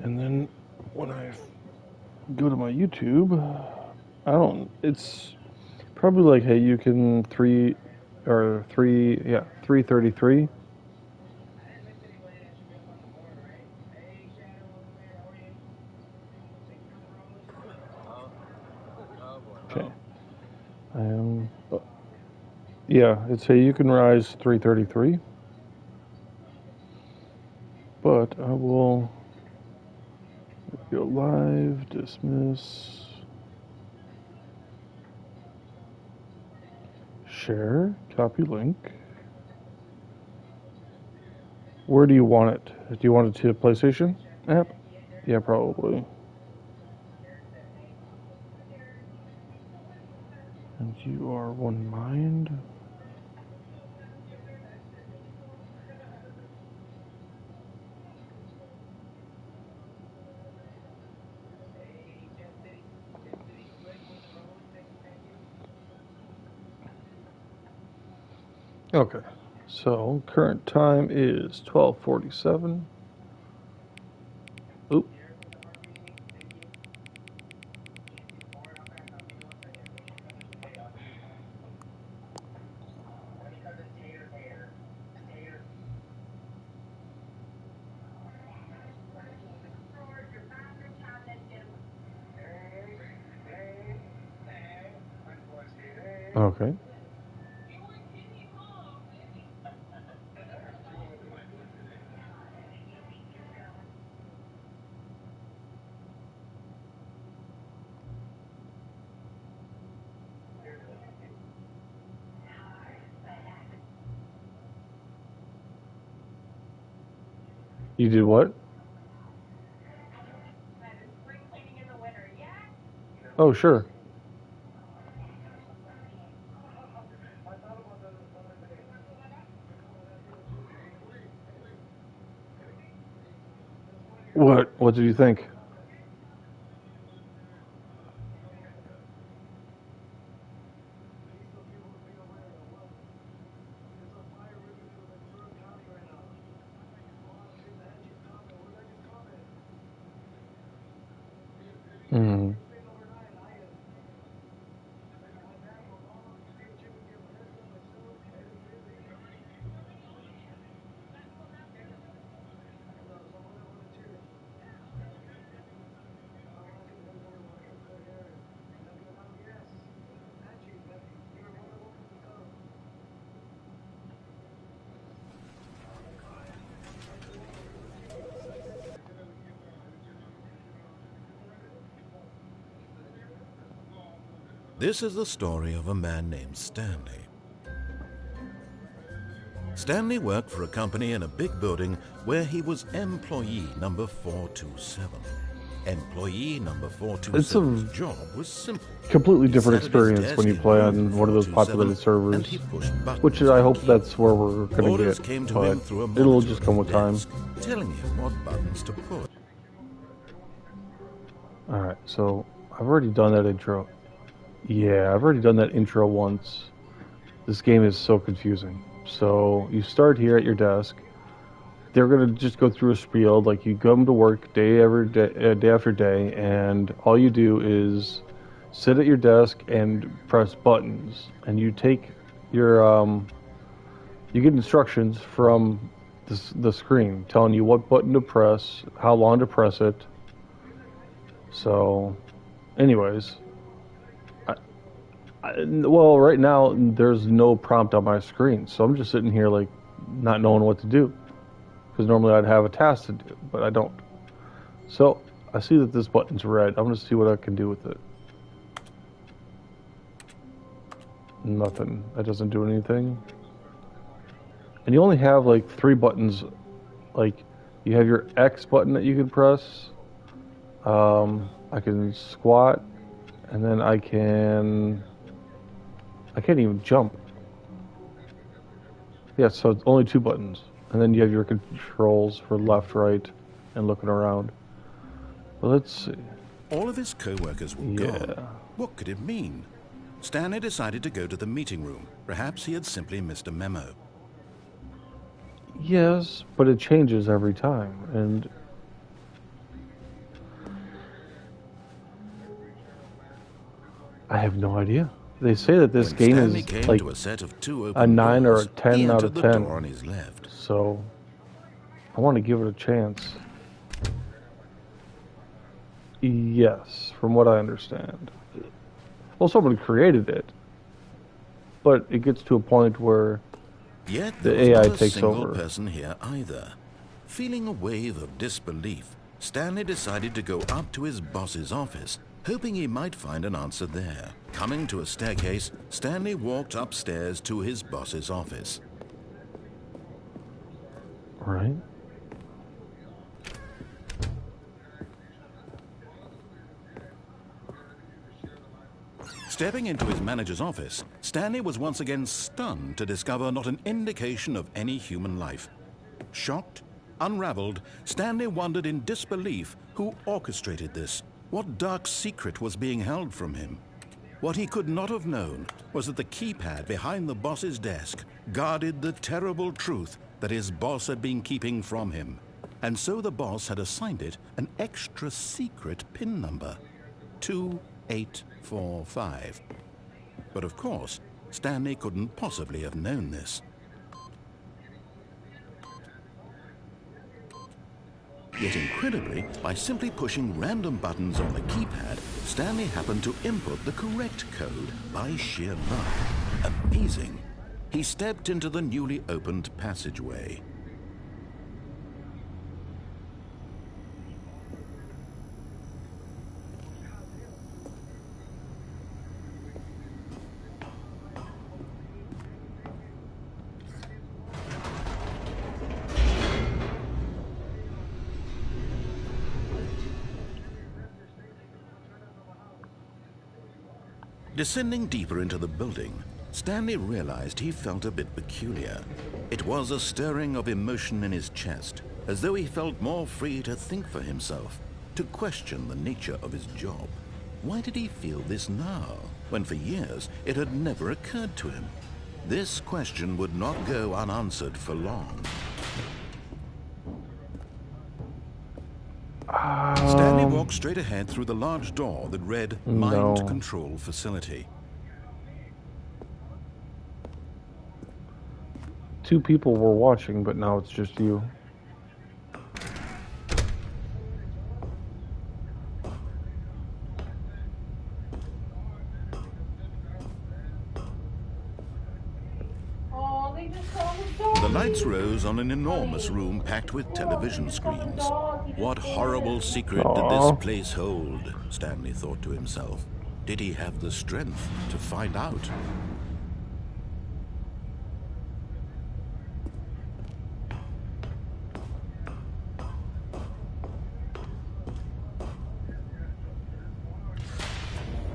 And then when I go to my YouTube, it's probably like, hey, you can 333. Okay. Yeah, it's a you can rise 333, but I will go live, dismiss, share, copy link. Where do you want it? Do you want it to PlayStation app? Yeah, probably. And you are one mind. Okay, so current time is 12:47. Oop. Okay. You did what? Oh, sure. What did you think? Mm. This is the story of a man named Stanley. Stanley worked for a company in a big building where he was employee number 427. Employee number 427's job was simple. Completely different experience when you play on one of those populated servers, which I hope that's where we're going to get, but it'll just come with time. Telling him what buttons to push. Alright, so I've already done that intro. Yeah, I've already done that intro once. This game is so confusing. So you start here at your desk. They're gonna just go through a spiel, like you come to work day after day, and all you do is sit at your desk and press buttons, and you take your you get instructions from the screen telling you what button to press, how long to press it. So, anyways, well, right now there's no prompt on my screen, so I'm just sitting here like not knowing what to do. Because normally I'd have a task to do, but I don't. So I see that this button's red. I'm gonna see what I can do with it. Nothing. That doesn't do anything. And you only have like 3 buttons. Like you have your X button that you can press. I can squat, and then I can't even jump. Yeah, so it's only 2 buttons. And then you have your controls for left, right, and looking around. Well, let's see. All of his co-workers were gone. What could it mean? Stanley decided to go to the meeting room. Perhaps he had simply missed a memo. Yes, but it changes every time, and I have no idea. They say that this When game Stanley is came like to a set of two a open 9 or a doors, he 10 out entered of the 10. door on his left. So I want to give it a chance. Yes, from what I understand. Well, somebody created it, but it gets to a point where Yet there the was AI not a takes single over. person here either. Feeling a wave of disbelief, Stanley decided to go up to his boss's office, hoping he might find an answer there. Coming to a staircase, Stanley walked upstairs to his boss's office. Right? Stepping into his manager's office, Stanley was once again stunned to discover not an indication of any human life. Shocked, unraveled, Stanley wondered in disbelief who orchestrated this. What dark secret was being held from him? What he could not have known was that the keypad behind the boss's desk guarded the terrible truth that his boss had been keeping from him. And so the boss had assigned it an extra secret PIN number, 2845. But of course, Stanley couldn't possibly have known this. Yet incredibly, by simply pushing random buttons on the keypad, Stanley happened to input the correct code by sheer luck. Amazing. He stepped into the newly opened passageway. Descending deeper into the building, Stanley realized he felt a bit peculiar. It was a stirring of emotion in his chest, as though he felt more free to think for himself, to question the nature of his job. Why did he feel this now, when for years it had never occurred to him? This question would not go unanswered for long. Stanley walked straight ahead through the large door that read Mind Control Facility. Two people were watching, but now it's just you. The lights rose on an enormous room packed with television screens. What horrible secret did this place hold? Stanley thought to himself. Did he have the strength to find out?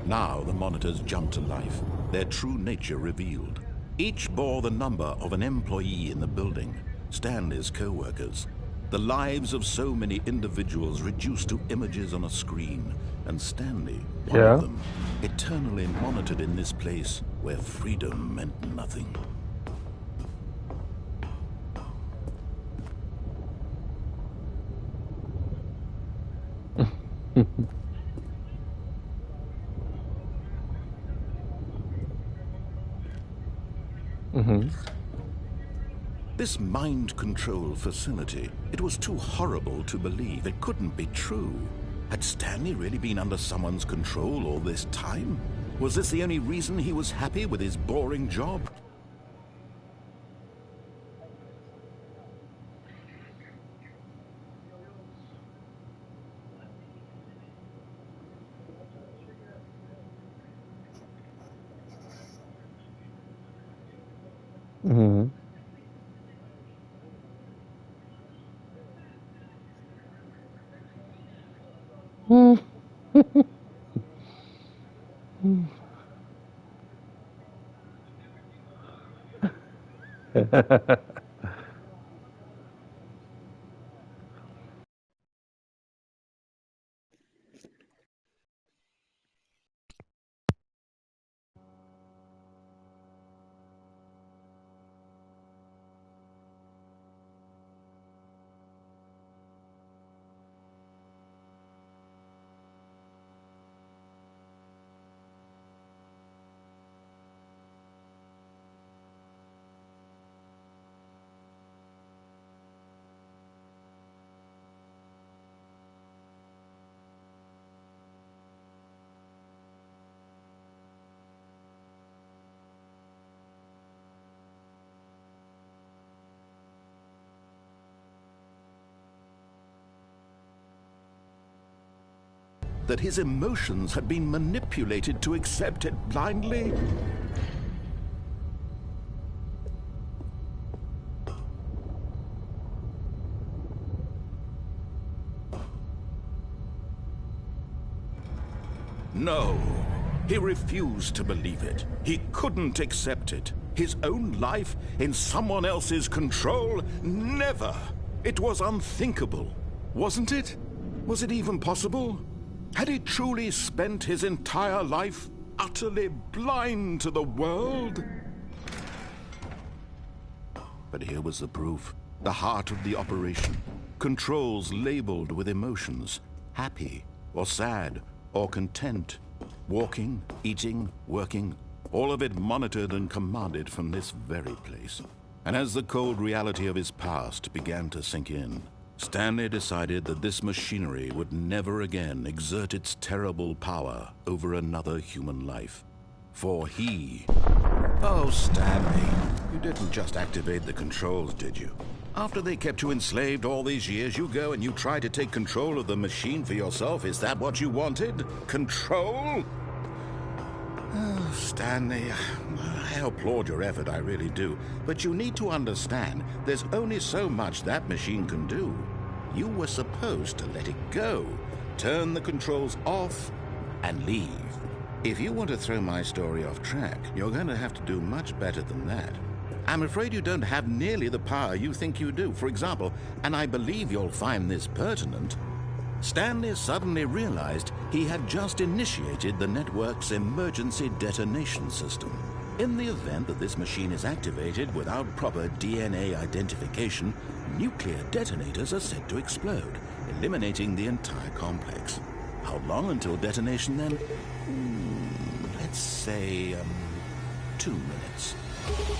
Now the monitors jumped to life, their true nature revealed. Each bore the number of an employee in the building, Stanley's co-workers. The lives of so many individuals reduced to images on a screen, and Stanley, one of them, eternally monitored in this place where freedom meant nothing. This mind control facility, it was too horrible to believe. It couldn't be true. Had Stanley really been under someone's control all this time? Was this the only reason he was happy with his boring job? that his emotions had been manipulated to accept it blindly? No, he refused to believe it. He couldn't accept it. His own life in someone else's control? Never! It was unthinkable, wasn't it? Was it even possible? Had he truly spent his entire life utterly blind to the world? But here was the proof. The heart of the operation. Controls labeled with emotions. Happy or sad or content. Walking, eating, working. All of it monitored and commanded from this very place. And as the cold reality of his past began to sink in, Stanley decided that this machinery would never again exert its terrible power over another human life. For he... Oh, Stanley, you didn't just activate the controls, did you? After they kept you enslaved all these years, you go and you try to take control of the machine for yourself. Is that what you wanted? Control? Oh, Stanley, I applaud your effort, I really do. But you need to understand, there's only so much that machine can do. You were supposed to let it go, turn the controls off, and leave. If you want to throw my story off track, you're going to have to do much better than that. I'm afraid you don't have nearly the power you think you do. For example, and I believe you'll find this pertinent, Stanley suddenly realized he had just initiated the network's emergency detonation system. In the event that this machine is activated without proper DNA identification, nuclear detonators are said to explode, eliminating the entire complex. How long until detonation then? Let's say, 2 minutes.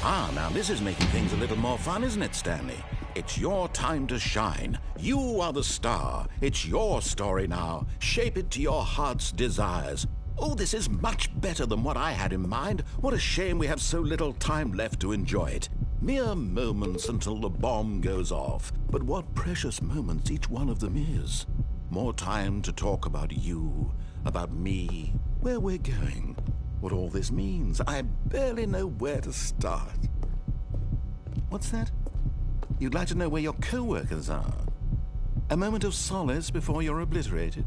Ah, now this is making things a little more fun, isn't it, Stanley? It's your time to shine. You are the star. It's your story now. Shape it to your heart's desires. Oh, this is much better than what I had in mind. What a shame we have so little time left to enjoy it. Mere moments until the bomb goes off. But what precious moments each one of them is. More time to talk about you, about me, where we're going, what all this means. I barely know where to start. What's that? You'd like to know where your co-workers are? A moment of solace before you're obliterated?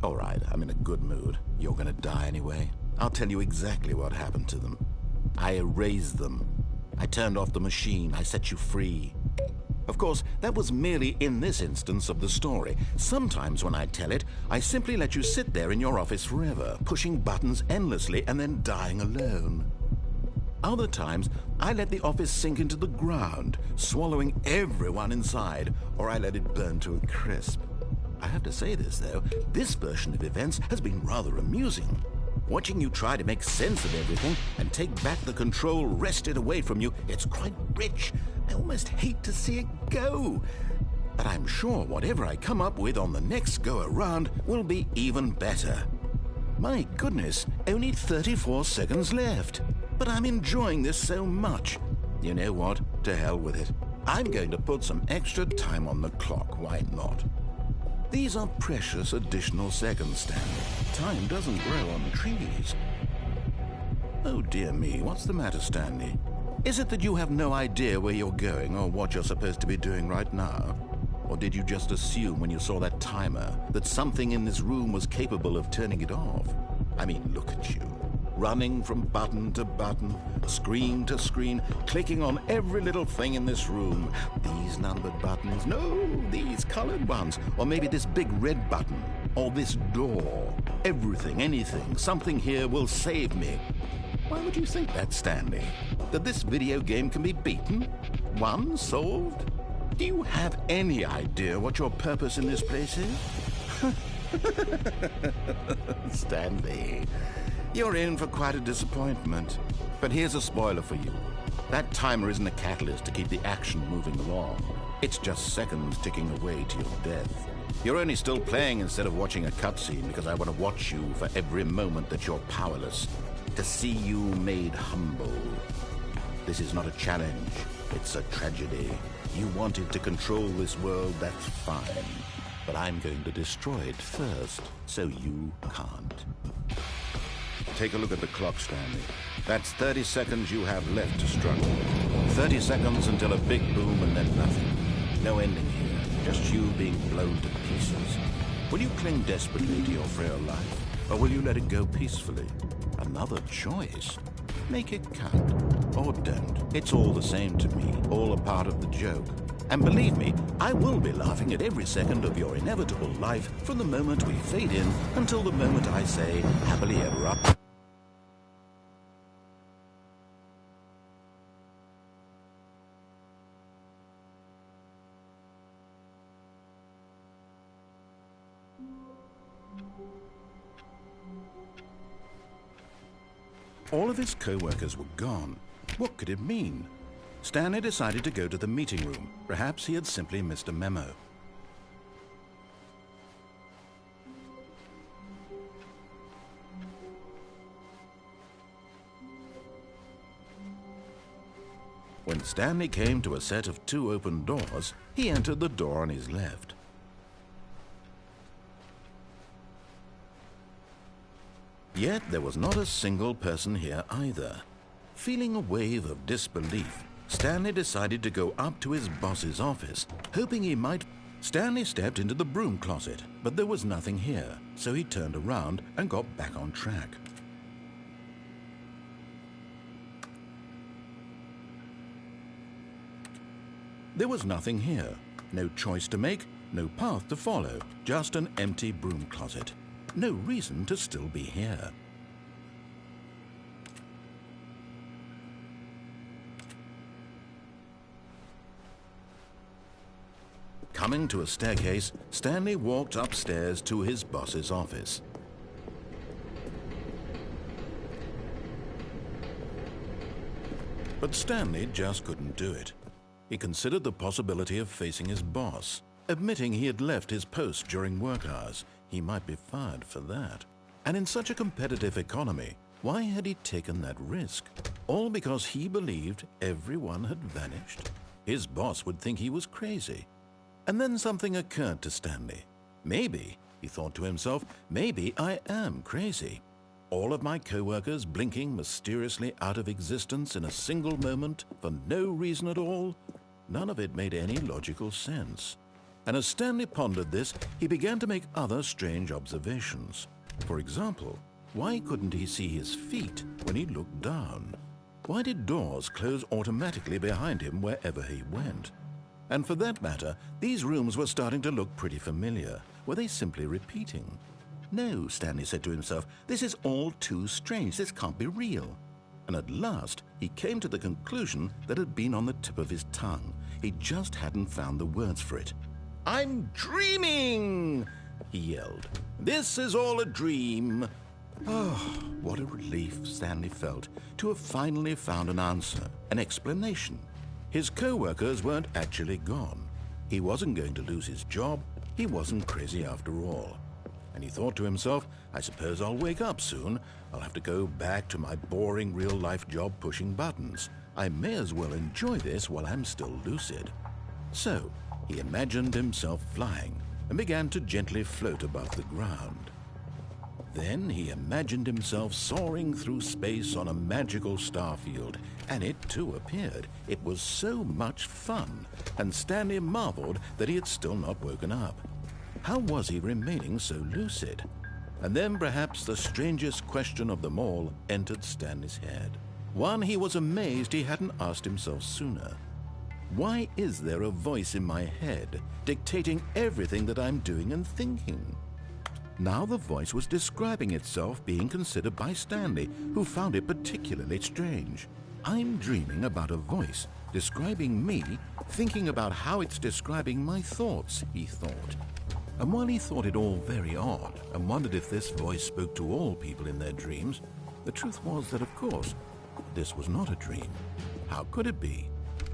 All right, I'm in a good mood. You're gonna die anyway. I'll tell you exactly what happened to them. I erased them. I turned off the machine. I set you free. Of course, that was merely in this instance of the story. Sometimes when I tell it, I simply let you sit there in your office forever, pushing buttons endlessly and then dying alone. Other times, I let the office sink into the ground, swallowing everyone inside, or I let it burn to a crisp. I have to say this, though, this version of events has been rather amusing. Watching you try to make sense of everything and take back the control wrested away from you, it's quite rich. I almost hate to see it go. But I'm sure whatever I come up with on the next go-around will be even better. My goodness, only 34 seconds left. But I'm enjoying this so much. You know what? To hell with it. I'm going to put some extra time on the clock. Why not? These are precious additional seconds, Stanley. Time doesn't grow on trees. Oh dear me, what's the matter, Stanley? Is it that you have no idea where you're going or what you're supposed to be doing right now? Or did you just assume when you saw that timer that something in this room was capable of turning it off? I mean, look at you. Running from button to button, screen to screen, clicking on every little thing in this room. These numbered buttons, no, these colored ones, or maybe this big red button, or this door. Everything, anything, something here will save me. Why would you think that, Stanley? That this video game can be beaten? Won? Solved? Do you have any idea what your purpose in this place is? Stanley, you're in for quite a disappointment. But here's a spoiler for you. That timer isn't a catalyst to keep the action moving along. It's just seconds ticking away to your death. You're only still playing instead of watching a cutscene because I want to watch you for every moment that you're powerless. To see you made humble. This is not a challenge. It's a tragedy. You wanted to control this world, that's fine. but I'm going to destroy it first, so you can't. Take a look at the clock, Stanley. That's 30 seconds you have left to struggle. 30 seconds until a big boom and then nothing. No ending here, just you being blown to pieces. Will you cling desperately to your frail life, or will you let it go peacefully? Another choice. Make it count, or don't. It's all the same to me, all a part of the joke. And believe me, I will be laughing at every second of your inevitable life from the moment we fade in until the moment I say, happily ever after. All of his co-workers were gone. What could it mean? Stanley decided to go to the meeting room. Perhaps he had simply missed a memo. When Stanley came to a set of 2 open doors, he entered the door on his left. Yet there was not a single person here either. Feeling a wave of disbelief, Stanley decided to go up to his boss's office, hoping he might. Stanley stepped into the broom closet, but there was nothing here, so he turned around and got back on track. There was nothing here. No choice to make, no path to follow, just an empty broom closet. No reason to still be here. Coming to a staircase, Stanley walked upstairs to his boss's office. But Stanley just couldn't do it. He considered the possibility of facing his boss. Admitting he had left his post during work hours, he might be fired for that. And in such a competitive economy, why had he taken that risk? All because he believed everyone had vanished? His boss would think he was crazy. And then something occurred to Stanley. Maybe, he thought to himself, maybe I am crazy. All of my co-workers blinking mysteriously out of existence in a single moment for no reason at all? None of it made any logical sense. And as Stanley pondered this, he began to make other strange observations. For example, why couldn't he see his feet when he looked down? Why did doors close automatically behind him wherever he went? And for that matter, these rooms were starting to look pretty familiar. Were they simply repeating? No, Stanley said to himself, this is all too strange. This can't be real. And at last, he came to the conclusion that had been on the tip of his tongue. He just hadn't found the words for it. I'm dreaming, he yelled. This is all a dream. Oh, what a relief Stanley felt to have finally found an answer, an explanation. His co-workers weren't actually gone. He wasn't going to lose his job. He wasn't crazy after all. And he thought to himself, I suppose I'll wake up soon. I'll have to go back to my boring real-life job pushing buttons. I may as well enjoy this while I'm still lucid. So, he imagined himself flying and began to gently float above the ground. Then he imagined himself soaring through space on a magical starfield, and it too appeared. It was so much fun, and Stanley marveled that he had still not woken up. How was he remaining so lucid? And then perhaps the strangest question of them all entered Stanley's head. One he was amazed he hadn't asked himself sooner. Why is there a voice in my head dictating everything that I'm doing and thinking? Now the voice was describing itself being considered by Stanley, who found it particularly strange. I'm dreaming about a voice describing me, thinking about how it's describing my thoughts, he thought. And while he thought it all very odd and wondered if this voice spoke to all people in their dreams, the truth was that, of course, this was not a dream. How could it be?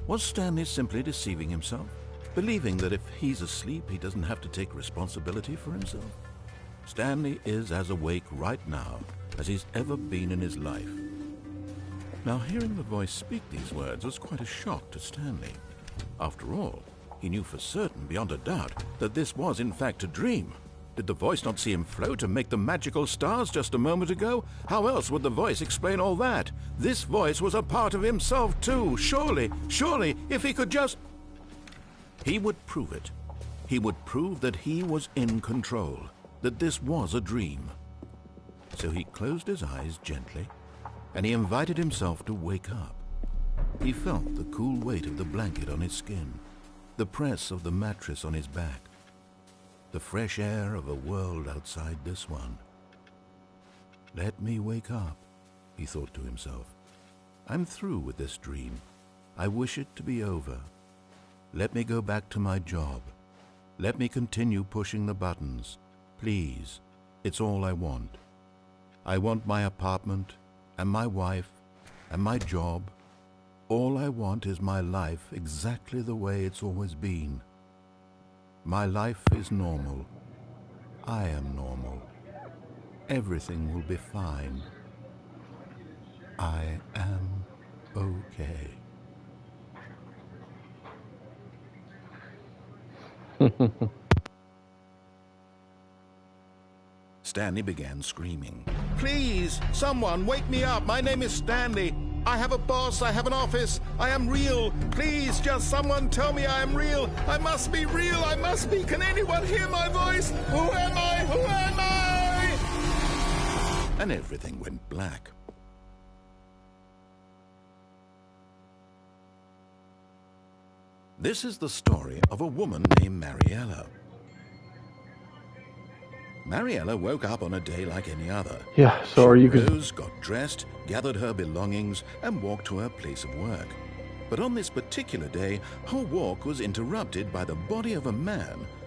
Was Stanley simply deceiving himself, believing that if he's asleep, he doesn't have to take responsibility for himself? Stanley is as awake right now as he's ever been in his life. Now, hearing the voice speak these words was quite a shock to Stanley. After all, He knew for certain, beyond a doubt, that this was in fact a dream. Did the voice not see him float and make the magical stars just a moment ago? How else would the voice explain all that? This voice was a part of himself too. Surely, if he could just... He would prove it. He would prove that he was in control, that this was a dream. So he closed his eyes gently, and he invited himself to wake up. He felt the cool weight of the blanket on his skin, the press of the mattress on his back, the fresh air of a world outside this one. Let me wake up, he thought to himself. I'm through with this dream. I wish it to be over. Let me go back to my job. Let me continue pushing the buttons. Please, it's all I want. I want my apartment, and my wife, and my job. All I want is my life exactly the way it's always been. My life is normal. I am normal. Everything will be fine. I am okay. Stanley began screaming. Please, someone, wake me up. My name is Stanley. I have a boss. I have an office. I am real. Please, just someone tell me I am real. I must be real. I must be. Can anyone hear my voice? Who am I? Who am I? And everything went black. This is the story of a woman named Mariella. Mariella woke up on a day like any other. Yeah, so she you rose, got dressed, gathered her belongings, and walked to her place of work. But on this particular day, her walk was interrupted by the body of a man